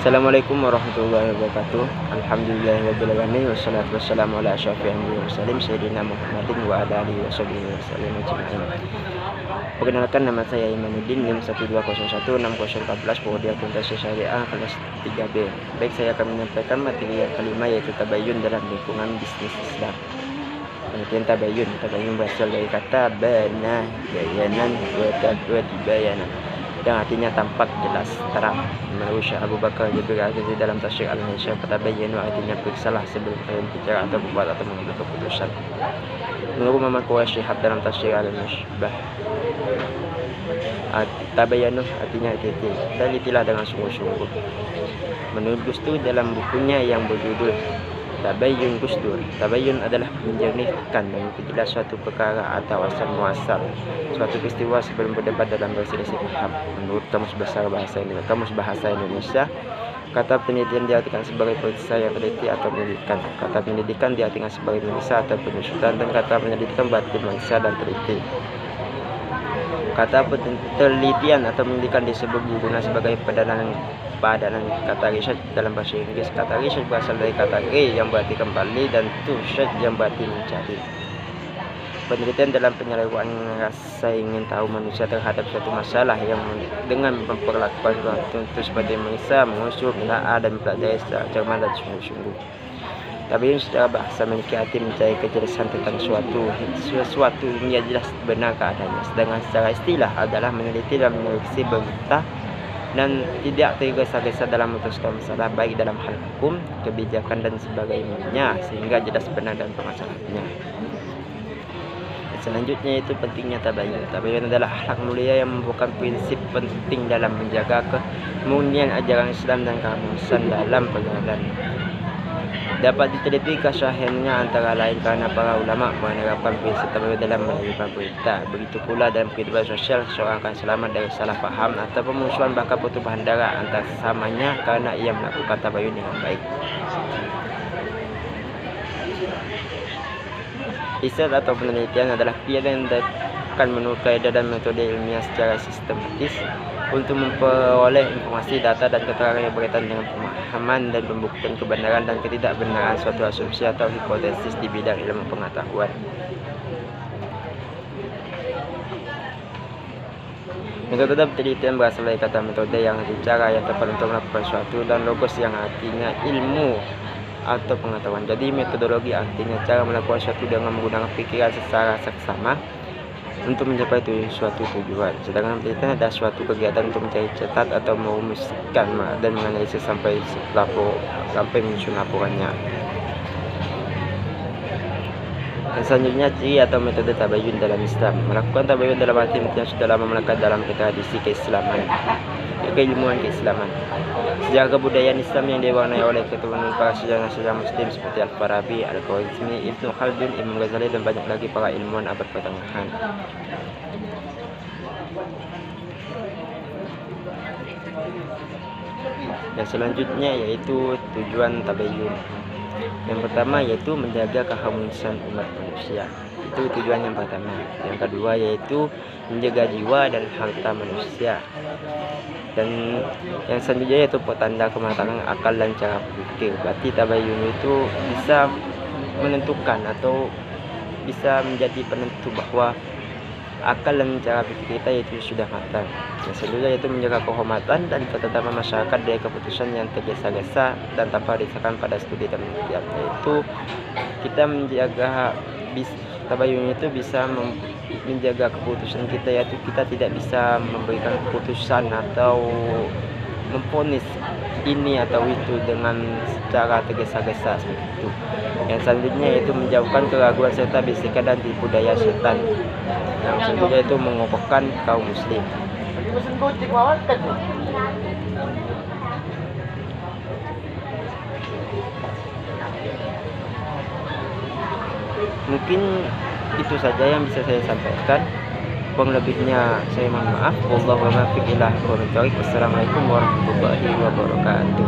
Assalamualaikum warahmatullahi wabarakatuh. Alhamdulillahirabbil alamin wassalatu wassalamu ala asyrofil anbiya'i wal mursalin sayyidina Muhammadin wa ala alihi washabihi wasallam ajma'in. Perkenalkan, nama saya Imanuddin, NIM 1201614, Prodi Akuntansi Syariah kelas 3B. Baik, saya akan menyampaikan materi yang kelima, yaitu tabayun dalam lingkungan bisnis Islam. Pengertian tabayun berasal dari kata bana, bayanan, wa tibayanan, yang artinya tampak, jelas, terang. Menurut Syekh Abu Bakar Jibril Al-Ghazi dalam tafsir Al-Hisham, tabayyanu artinya periksalah sebelum kalian bicara atau berbuat atau mengambil keputusan. Menurut Muhammad Quraisy Shihab dalam tafsir Al-Mushbah, tabayyanu artinya hati-hati, telitilah dengan sungguh-sungguh. Menurut Gustur dalam bukunya yang berjudul Tabayyun Gustur, tabayyun adalah menjernihkan dan memperjelas suatu perkara atau asal muasal suatu peristiwa sebelum berdebat dalam berselisih paham. Menurut Kamus Bahasa Indonesia, kata penelitian diartikan sebagai periksa yang teliti atau penyelidikan. Kata penyelidikan diartikan sebagai meriksa atau penyusutan, dan kata penyelidikan berarti meriksa dan teliti. Kata penelitian atau penyelidikan disebut digunakan sebagai padanan kata research dalam bahasa Inggris. Kata research berasal dari kata re yang berarti kembali dan to search yang berarti mencari. Penelitian dalam penyelewaan rasa ingin tahu manusia terhadap suatu masalah yang dengan memperlakukan suatu seperti meriksa, mengusur, menelaah, dan mempelajari secara cermat dan sungguh-sungguh. Tabayun secara bahasa memiliki arti mencari kejelasan tentang sesuatu yang jelas benar keadaannya, sedangkan secara istilah adalah meneliti dan menyeleksi berita dan tidak tergesa-gesa dalam memutuskan masalah, baik dalam hal hukum, kebijakan, dan sebagainya, sehingga jelas benar dan permasalahannya. Selanjutnya itu pentingnya tabayun. Tabayun adalah akhlak mulia yang merupakan prinsip penting dalam menjaga kemurnian ajaran Islam dan keharmonisan dalam pergaulan. Dapat diteliti kesahihannya antara lain karena para ulama menerapkan prinsip tabayun dalam menerima berita. Begitu pula dalam kehidupan sosial, seorang akan selamat dari salah paham atau pemusuhan, bahkan pertumpahan darah antar sesamanya karena ia melakukan tabayun dengan baik. Riset atau penelitian adalah kegiatan yang akan menurut kaidah dan metode ilmiah secara sistematis untuk memperoleh informasi, data, dan keterangan yang berkaitan dengan pemahaman dan pembuktian kebenaran dan ketidakbenaran suatu asumsi atau hipotesis di bidang ilmu pengetahuan. Metode penelitian berasal dari kata metode yang arti cara yang tepat untuk melakukan suatu, dan logos yang artinya ilmu atau pengetahuan. Jadi metodologi artinya cara melakukan sesuatu dengan menggunakan pikiran secara seksama untuk mencapai suatu tujuan. Sedangkan penelitian adalah suatu kegiatan untuk mencari, catat, atau merumuskan dan menganalisis sampai menyusun laporannya. Dan selanjutnya, ciri atau metode tabayun dalam Islam. Melakukan tabayun dalam arti yang sudah lama melekat dalam tradisi keislaman, keilmuan keislaman. Sejarah kebudayaan Islam yang diwarnai oleh keturunan para sejarah Muslim seperti Al-Farabi, Al-Khwarizmi, Ibnu Khaldun, Imam Ghazali, dan banyak lagi para ilmuwan abad pertengahan. Dan selanjutnya yaitu tujuan tabayun. Yang pertama yaitu menjaga keharmonisan umat manusia. Itu tujuan yang pertama. Yang kedua yaitu menjaga jiwa dan harta manusia. Dan yang selanjutnya yaitu pertanda kematangan akal dan cara berpikir. Berarti tabayun itu bisa menentukan atau bisa menjadi penentu bahwa akal dan cara berpikir kita itu sudah matang. Yang selanjutnya yaitu menjaga kehormatan dan ketetapan masyarakat dari keputusan yang tergesa-gesa dan tanpa didasarkan pada studi dan penelitian. Yaitu kita menjaga tabayun itu bisa menjaga keputusan kita, yaitu kita tidak bisa memberikan keputusan atau memvonis ini atau itu dengan secara tergesa-gesa seperti itu. Yang selanjutnya yaitu menjauhkan keraguan serta bisikan dan tipu daya setan. Yang selanjutnya itu mengokohkan kaum muslim. Mungkin itu saja yang bisa saya sampaikan. Kurang lebihnya saya mohon maaf. Wallahu muwaffiq ila aqwamit thoriq. Wassalamualaikum warahmatullahi wabarakatuh.